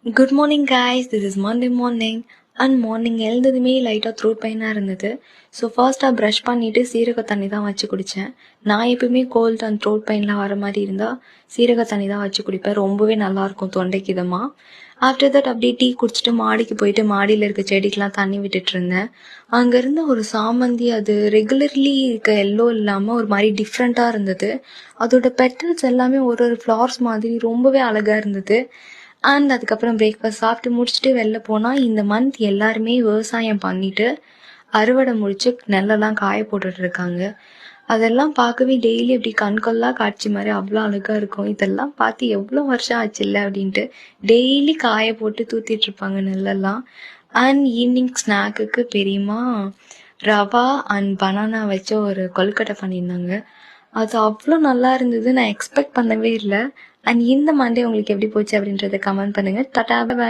Good morning guys, this is Monday morning. And morning எழுந்ததுமே லைட்டாக throat பெயினாக இருந்தது. So ஃபர்ஸ்ட்டாக brush பண்ணிவிட்டு சீரக தண்ணி தான் வச்சு குடித்தேன். நான் எப்பவுமே கோல்டு அண்ட் த்ரோட் பெயின்லாம் வர மாதிரி இருந்தால் சீரக தண்ணி தான் வச்சு குடிப்பேன். ரொம்பவே நல்லாயிருக்கும் தொண்டைக்கு இதமாக. ஆஃப்டர் தட் அப்படியே டீ குடிச்சிட்டு மாடிக்கு போயிட்டு மாடியில் இருக்க செடிக்கெலாம் தண்ணி விட்டுட்டு இருந்தேன். அங்கேருந்து ஒரு சாமந்தி, அது ரெகுலர்லி இருக்க எல்லோ இல்லாமல் ஒரு மாதிரி டிஃப்ரெண்ட்டாக இருந்தது. அதோட பெட்டல்ஸ் எல்லாமே ஒரு ஒரு ஃப்ளவர்ஸ் மாதிரி ரொம்பவே அழகாக இருந்தது. அண்ட் அதுக்கப்புறம் பிரேக்ஃபாஸ்ட் சாப்பிட்டு முடிச்சுட்டு வெளில போனால் இந்த மந்த் எல்லாருமே விவசாயம் பண்ணிட்டு அறுவடை முடிச்சு நெல்லெல்லாம் காய போட்டுட்ருக்காங்க. அதெல்லாம் பார்க்கவே டெய்லி அப்படி கண்கொள்ளா காட்சி மாதிரி அவ்வளோ அழகாக இருக்கும். இதெல்லாம் பார்த்து எவ்வளோ வருஷம் ஆச்சு இல்லை அப்படின்ட்டு டெய்லி காய போட்டு தூத்திட்ருப்பாங்க நெல்லெல்லாம். அண்ட் ஈவினிங் ஸ்நாக்குக்கு பெரியம்மா ரவா அண்ட் பனானா வச்சு ஒரு கொழுக்கட்டை பண்ணியிருந்தாங்க. அது அவ்வளோ நல்லா இருந்தது. நான் எக்ஸ்பெக்ட் பண்ணவே இல்லை. அண்ட் இந்த மண்டே உங்களுக்கு எப்படி போச்சு அப்படின்றத கமெண்ட் பண்ணுங்கள். டாடா, பை.